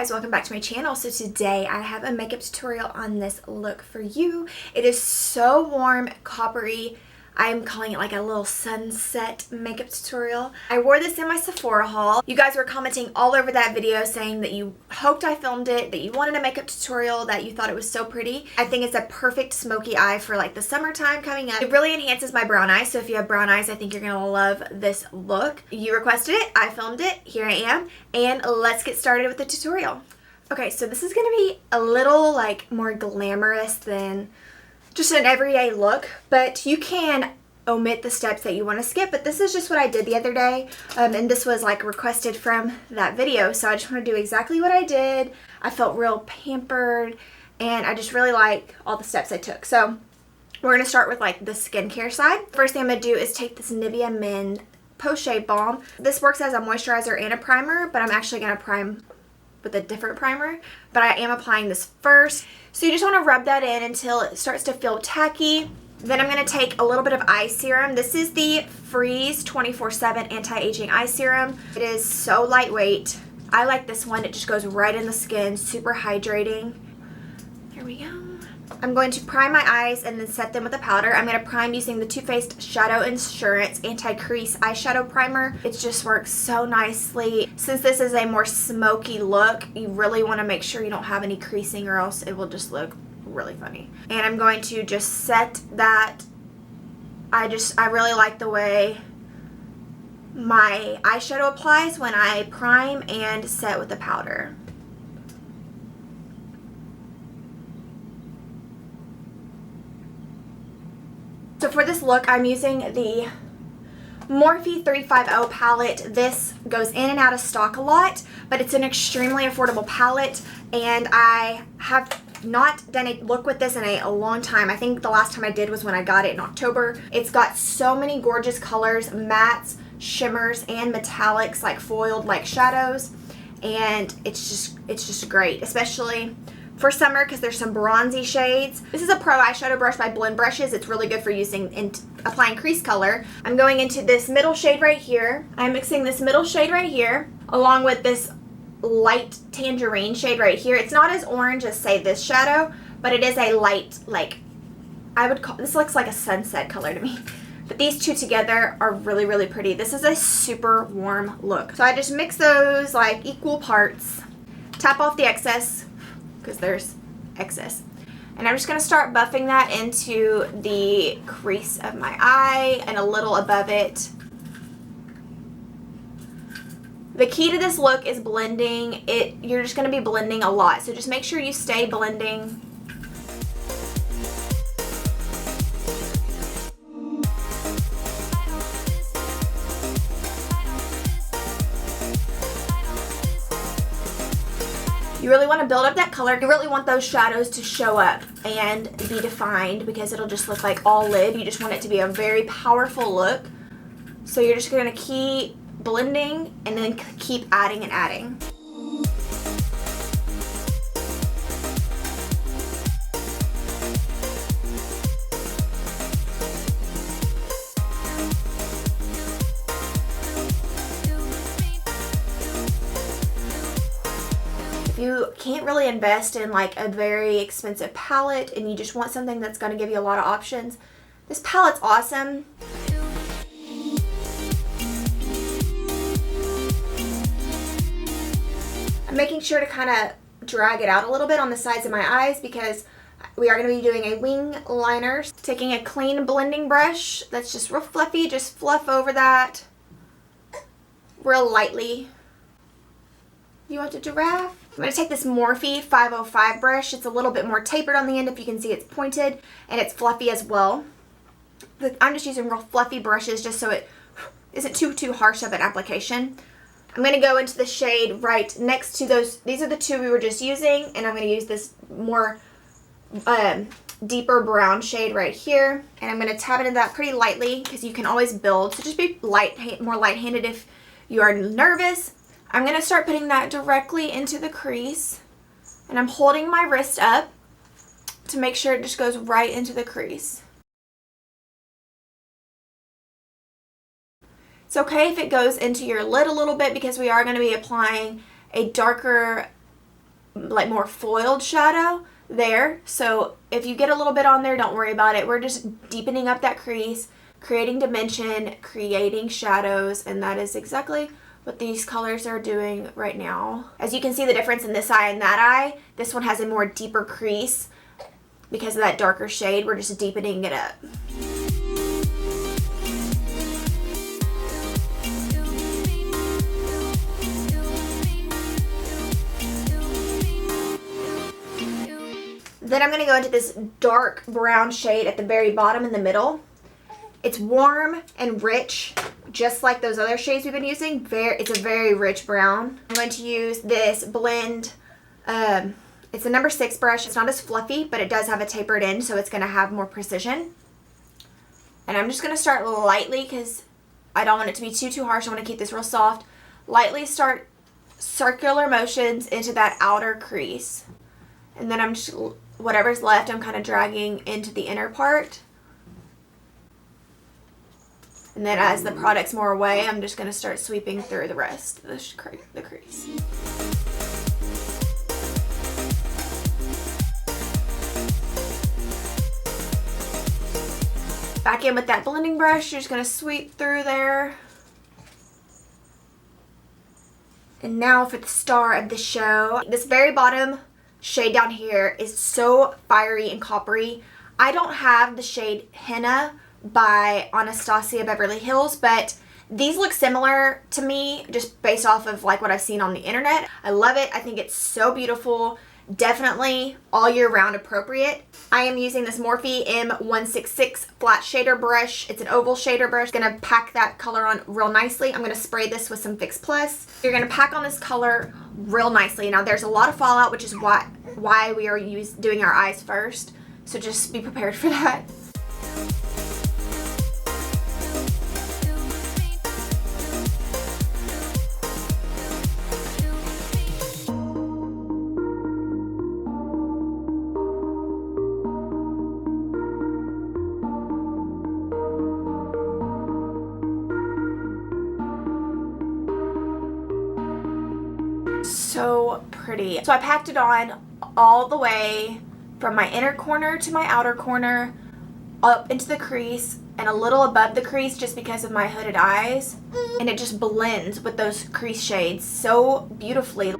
guys, welcome back to my channel. So today I have a makeup tutorial on this look for you. It is so warm, coppery. I'm calling it like a little sunset makeup tutorial. I wore this in my Sephora haul. You guys were commenting all over that video saying that you hoped I filmed it, that you wanted a makeup tutorial, that you thought it was so pretty. I think it's a perfect smoky eye for like the summertime coming up. It really enhances my brown eyes, so if you have brown eyes, I think you're gonna love this look. You requested it, I filmed it, here I am, and let's get started with the tutorial. Okay, so this is gonna be a little like more glamorous than just an everyday look, but you can omit the steps that you want to skip, but this is just what I did the other day, and this was like requested from that video, so I just want to do exactly what I did. I felt real pampered, and I just really like all the steps I took. So we're going to start with like the skincare side. First thing I'm going to do is take this Nivea Men Post-Shave Balm. This works as a moisturizer and a primer, but I'm actually going to prime with a different primer, but I am applying this first. So you just want to rub that in until it starts to feel tacky. Then I'm going to take a little bit of eye serum. This is the Freeze 24/7 Anti-Aging Eye Serum. It is so lightweight. I like this one. It just goes right in the skin, super hydrating. Here we go. I'm going to prime my eyes and then set them with a powder. I'm going to prime using the Too Faced Shadow Insurance Anti-Crease Eyeshadow Primer. It just works so nicely. Since this is a more smoky look, you really want to make sure you don't have any creasing or else it will just look really funny. And I'm going to just set that. I really like the way my eyeshadow applies when I prime and set with the powder. So for this look, I'm using the Morphe 350 palette. This goes in and out of stock a lot, but it's an extremely affordable palette, and I have not done a look with this in a long time. I think the last time I did was when I got it in October. It's got so many gorgeous colors, mattes, shimmers, and metallics, like foiled like shadows, and it's just great, especially for summer because there's some bronzy shades. This is a Pro eyeshadow brush by Blend Brushes. It's really good for using in applying crease color. I'm going into this middle shade right here. I'm mixing this middle shade right here along with this light tangerine shade right here. It's not as orange as say this shadow, but it is a light, like I would call this, looks like a sunset color to me. But these two together are really, really pretty. This is a super warm look. So I just mix those like equal parts, tap off the excess because there's excess. And I'm just going to start buffing that into the crease of my eye and a little above it. The key to this look is blending. You're just going to be blending a lot, so just make sure you stay blending. You really want to build up that color. You really want those shadows to show up and be defined because it'll just look like all lid. You just want it to be a very powerful look. So you're just going to keep blending and then keep adding and adding. You can't really invest in like a very expensive palette and you just want something that's going to give you a lot of options, this palette's awesome. I'm making sure to kind of drag it out a little bit on the sides of my eyes because we are going to be doing a wing liner. Taking a clean blending brush that's just real fluffy, just fluff over that real lightly. You want a giraffe? I'm going to take this Morphe 505 brush. It's a little bit more tapered on the end. If you can see, it's pointed and it's fluffy as well. I'm just using real fluffy brushes just so it isn't too harsh of an application. I'm going to go into the shade right next to those. These are the two we were just using, and I'm going to use this more deeper brown shade right here. And I'm going to tap into that pretty lightly because you can always build. So just be more light-handed if you are nervous. I'm going to start putting that directly into the crease, and I'm holding my wrist up to make sure it just goes right into the crease. It's okay if it goes into your lid a little bit because we are going to be applying a darker like more foiled shadow there. So if you get a little bit on there, don't worry about it. We're just deepening up that crease, creating dimension, creating shadows, and that is exactly what these colors are doing right now. As you can see the difference in this eye and that eye, this one has a more deeper crease because of that darker shade. We're just deepening it up. Then I'm going to go into this dark brown shade at the very bottom in the middle. It's warm and rich, just like those other shades we've been using. It's a very rich brown. I'm going to use this blend. It's a number 6 brush. It's not as fluffy, but it does have a tapered end, so it's going to have more precision. And I'm just going to start lightly because I don't want it to be too harsh. I want to keep this real soft. Lightly start circular motions into that outer crease. And then I'm just, whatever's left, I'm kind of dragging into the inner part. And then as the product's more away, I'm just going to start sweeping through the rest of the crease. Back in with that blending brush, you're just going to sweep through there. And now for the star of the show. This very bottom shade down here is so fiery and coppery. I don't have the shade Henna by Anastasia Beverly Hills, but these look similar to me just based off of like what I've seen on the internet. I love it. I think it's so beautiful. Definitely all year round appropriate. I am using this Morphe M166 flat shader brush. It's an oval shader brush. Gonna pack that color on real nicely. I'm gonna spray this with some Fix Plus. You're gonna pack on this color real nicely. Now there's a lot of fallout, which is why we are doing our eyes first. So just be prepared for that. So pretty. So I packed it on all the way from my inner corner to my outer corner, up into the crease and a little above the crease just because of my hooded eyes, and it just blends with those crease shades so beautifully.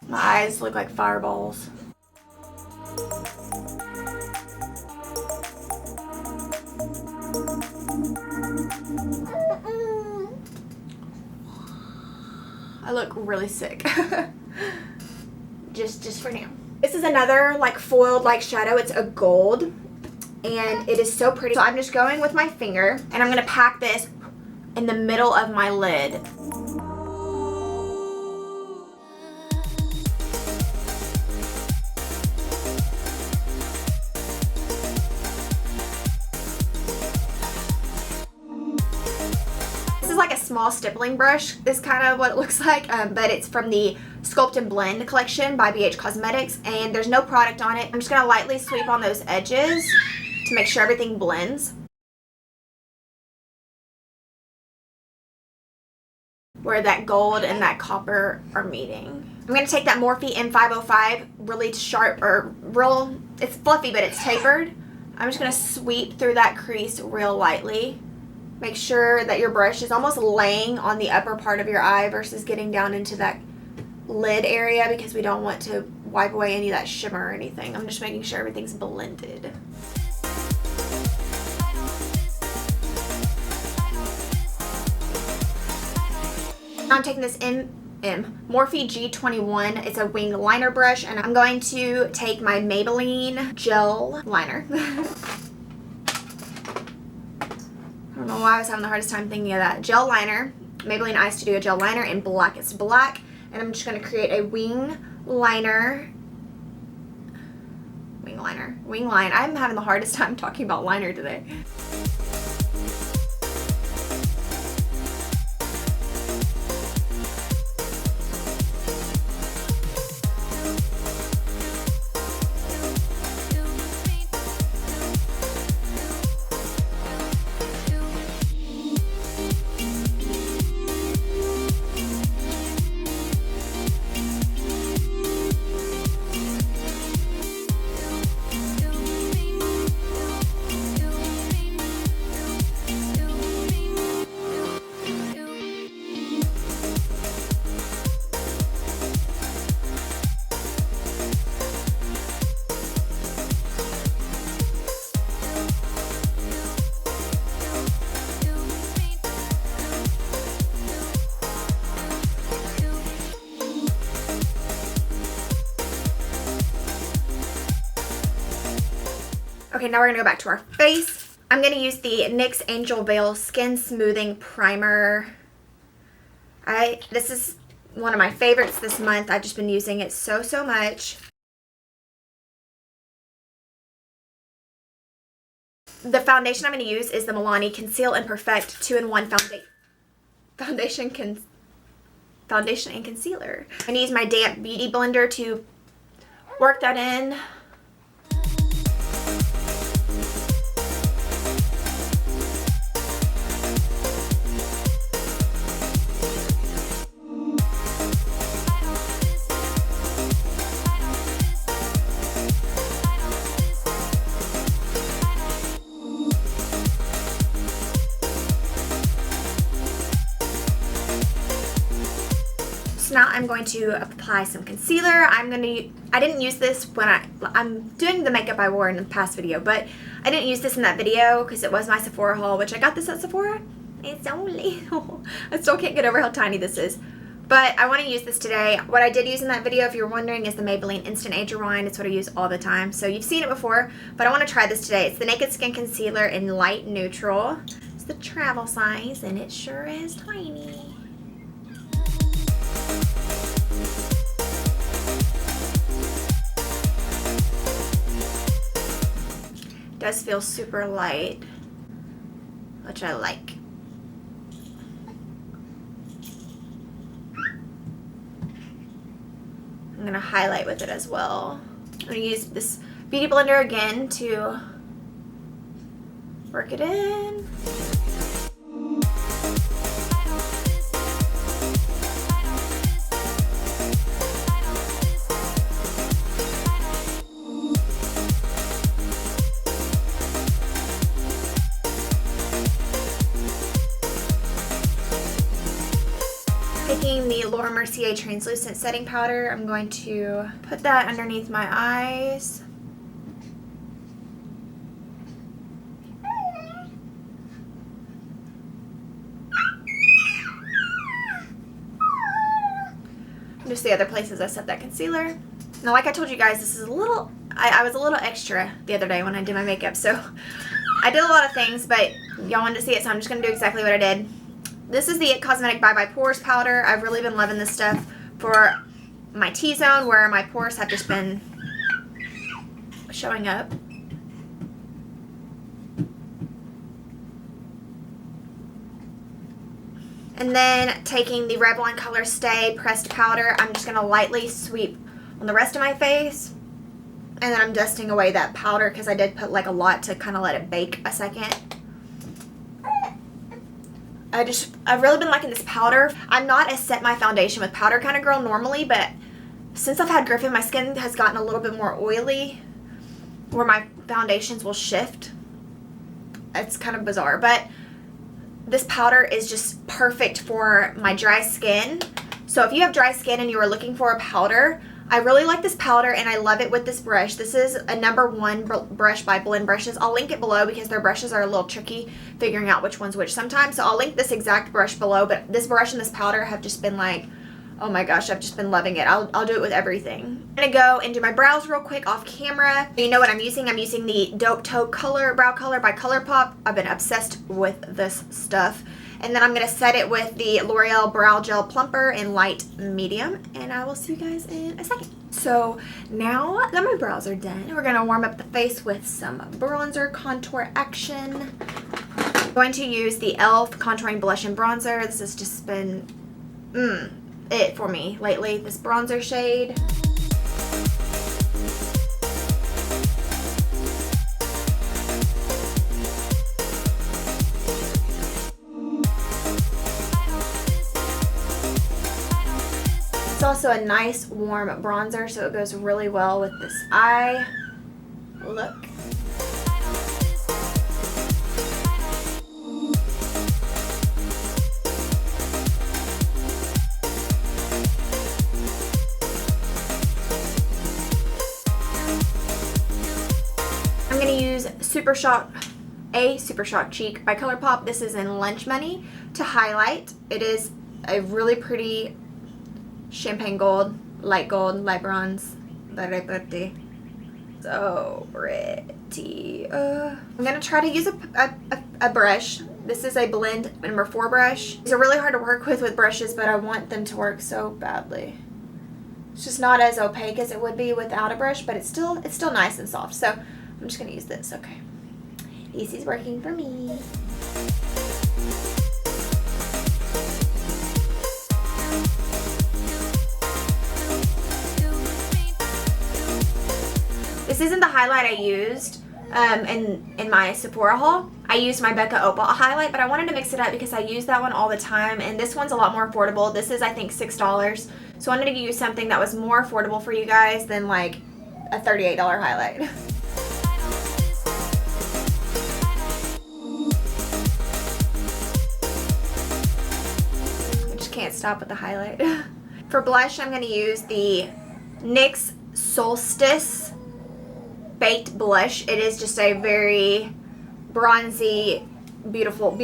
My eyes look like fireballs. I look really sick. just for now. This is another like foiled like shadow. It's a gold and it is so pretty. So I'm just going with my finger and I'm gonna pack this in the middle of my lid. Like a small stippling brush is kind of what it looks like, but it's from the Sculpt and Blend collection by BH Cosmetics, and there's no product on it. I'm just going to lightly sweep on those edges to make sure everything blends. Where that gold and that copper are meeting. I'm going to take that Morphe M505, really sharp, or real, it's fluffy but it's tapered. I'm just going to sweep through that crease real lightly. Make sure that your brush is almost laying on the upper part of your eye versus getting down into that lid area because we don't want to wipe away any of that shimmer or anything. I'm just making sure everything's blended. I'm taking this Morphe G21. It's a wing liner brush, and I'm going to take my Maybelline gel liner. I don't know why I was having the hardest time thinking of that. Gel liner, Maybelline Eye Studio gel liner in blackest black. And I'm just going to create a wing line. I'm having the hardest time talking about liner today. Okay, now we're gonna go back to our face. I'm gonna use the NYX Angel Veil Skin Smoothing Primer. This is one of my favorites this month. I've just been using it so much. The foundation I'm going to use is the Milani Conceal and Perfect 2-in-1 foundation and concealer. I'm going to use my damp beauty blender to work that in. Now I'm going to apply some concealer. I didn't use this when I'm doing the makeup I wore in the past video, but I didn't use this in that video because it was my Sephora haul, which I got this at Sephora. It's so little. I still can't get over how tiny this is. But I want to use this today. What I did use in that video, if you're wondering, is the Maybelline Instant Age Rewind. It's what I use all the time. So you've seen it before, but I want to try this today. It's the Naked Skin Concealer in Light Neutral. It's the travel size, and it sure is tiny. Does feel super light, which I like. I'm gonna highlight with it as well. I'm gonna use this beauty blender again to work it in. Taking the Laura Mercier translucent setting powder, I'm going to put that underneath my eyes. Just the other places I set that concealer. Now, like I told you guys, this is a little, I was a little extra the other day when I did my makeup, so I did a lot of things, but y'all wanted to see it, so I'm just going to do exactly what I did. This is the It Cosmetic Bye Bye Pores powder. I've really been loving this stuff for my T-zone where my pores have just been showing up. And then taking the Revlon Color Stay pressed powder, I'm just going to lightly sweep on the rest of my face. And then I'm dusting away that powder because I did put like a lot to kind of let it bake a second. I've really been liking this powder. I'm not a set my foundation with powder kind of girl normally, but since I've had Griffin, my skin has gotten a little bit more oily where my foundations will shift. It's kind of bizarre, but this powder is just perfect for my dry skin. So if you have dry skin and you are looking for a powder, I really like this powder and I love it with this brush. This is a #1 brush by Blend Brushes. I'll link it below because their brushes are a little tricky figuring out which one's which sometimes. So I'll link this exact brush below, but this brush and this powder have just been like, oh my gosh, I've just been loving it. I'll do it with everything. I'm gonna go and do my brows real quick off camera. You know what I'm using? I'm using the Dope Toe Brow Color by ColourPop. I've been obsessed with this stuff. And then I'm going to set it with the L'Oreal Brow Gel Plumper in light medium. And I will see you guys in a second. So now that my brows are done, we're going to warm up the face with some bronzer contour action. I'm going to use the e.l.f. Contouring Blush and Bronzer. This has just been it for me lately, this bronzer shade. It's also a nice warm bronzer, so it goes really well with this eye look. I'm going to use Super Shock Cheek by ColourPop. This is in Lunch Money to highlight. It is a really pretty champagne gold, light bronze, very pretty. So pretty. I'm gonna try to use a brush. This is a blend number 4 brush. These are really hard to work with brushes, but I want them to work so badly. It's just not as opaque as it would be without a brush, but it's still nice and soft. So I'm just gonna use this. Okay, this is working for me. This isn't the highlight I used in my Sephora haul. I used my Becca Opal highlight, but I wanted to mix it up because I use that one all the time, and this one's a lot more affordable. This is, I think, $6. So I wanted to use something that was more affordable for you guys than like a $38 highlight. I just can't stop with the highlight. For blush, I'm going to use the NYX Solstice Baked Blush. It is just a very bronzy, beautiful. And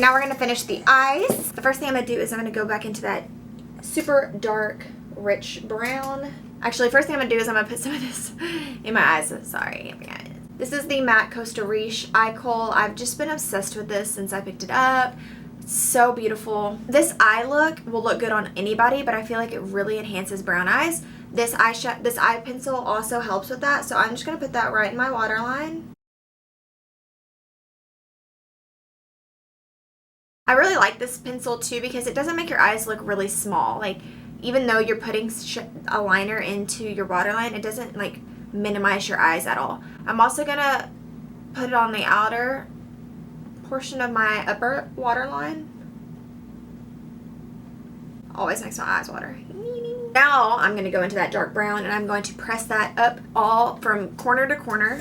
now we're going to finish the eyes. The first thing I'm going to do is I'm going to go back into that super dark, rich brown. Actually, first thing I'm going to do is I'm going to put some of this in my eyes. Sorry. This is the MAC Costa Riche Eye Kohl. I've just been obsessed with this since I picked it up. It's so beautiful. This eye look will look good on anybody, but I feel like it really enhances brown eyes. This eye pencil also helps with that, so I'm just going to put that right in my waterline. I really like this pencil too because it doesn't make your eyes look really small. Like, even though you're putting a liner into your waterline, it doesn't like minimize your eyes at all. I'm also gonna put it on the outer portion of my upper waterline. Always makes my eyes water. Now I'm gonna go into that dark brown and I'm going to press that up all from corner to corner.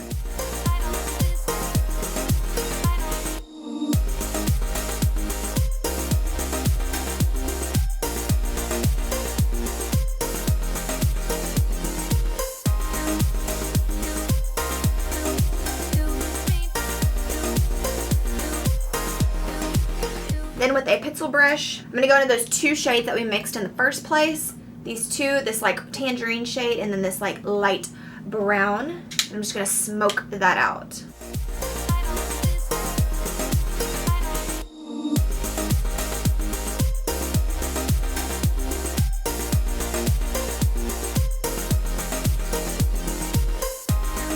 Then with a pencil brush, I'm going to go into those 2 shades that we mixed in the first place. These 2, this like tangerine shade and then this like light brown. And I'm just going to smoke that out.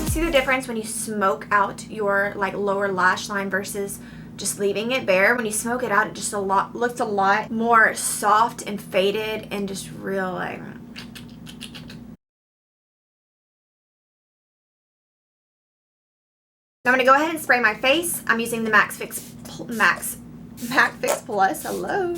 See the difference when you smoke out your like lower lash line versus just leaving it bare? When you smoke it out, it just looks a lot more soft and faded and just real like. I'm gonna go ahead and spray my face. I'm using the MAC Fix Plus. Hello.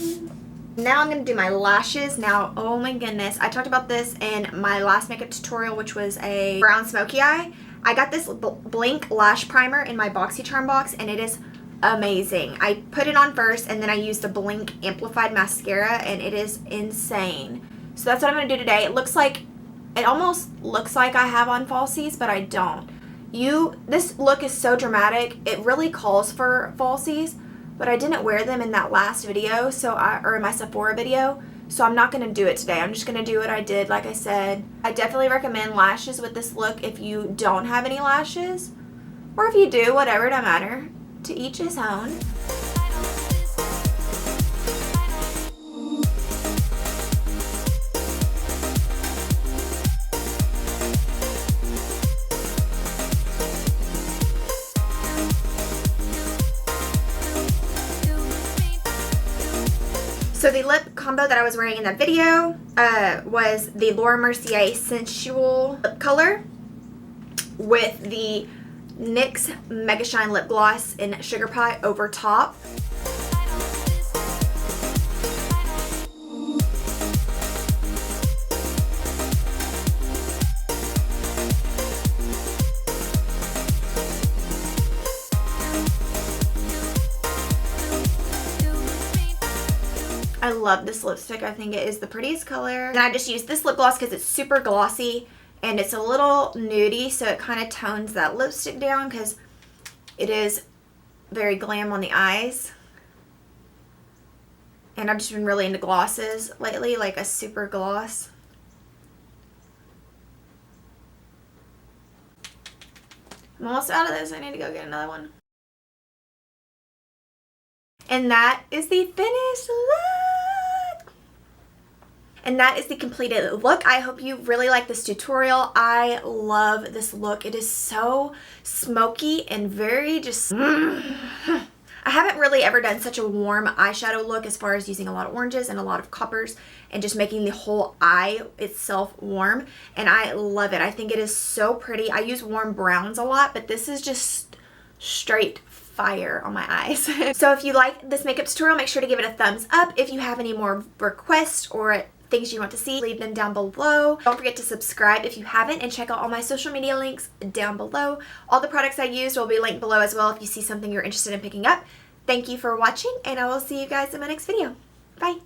Now I'm gonna do my lashes. Now, oh my goodness, I talked about this in my last makeup tutorial, which was a brown smoky eye. I got this Blink lash primer in my Boxycharm box, and it is amazing. I put it on first and then I used the Blink Amplified Mascara and it is insane. So that's what I'm going to do today. It almost looks like I have on falsies, but I don't. This look is so dramatic. It really calls for falsies, but I didn't wear them in that last video, or in my Sephora video, so I'm not going to do it today. I'm just going to do what I did, like I said. I definitely recommend lashes with this look if you don't have any lashes, or if you do, whatever, it doesn't matter. To each his own. So the lip combo that I was wearing in that video was the Laura Mercier Sensual lip color with the NYX Mega Shine Lip Gloss in Sugar Pie over top. I love this lipstick. I think it is the prettiest color. And I just used this lip gloss because it's super glossy and it's a little nudie, so it kind of tones that lipstick down because it is very glam on the eyes. And I've just been really into glosses lately, like a super gloss. I'm almost out of this. I need to go get another one. And that is the finished look. And that is the completed look. I hope you really like this tutorial. I love this look. It is so smoky and very just... I haven't really ever done such a warm eyeshadow look as far as using a lot of oranges and a lot of coppers and just making the whole eye itself warm. And I love it. I think it is so pretty. I use warm browns a lot, but this is just straight fire on my eyes. So if you like this makeup tutorial, make sure to give it a thumbs up. If you have any more requests or things you want to see, leave them down below. Don't forget to subscribe if you haven't, and check out all my social media links down below. All the products I used will be linked below as well if you see something you're interested in picking up. Thank you for watching, and I will see you guys in my next video. Bye.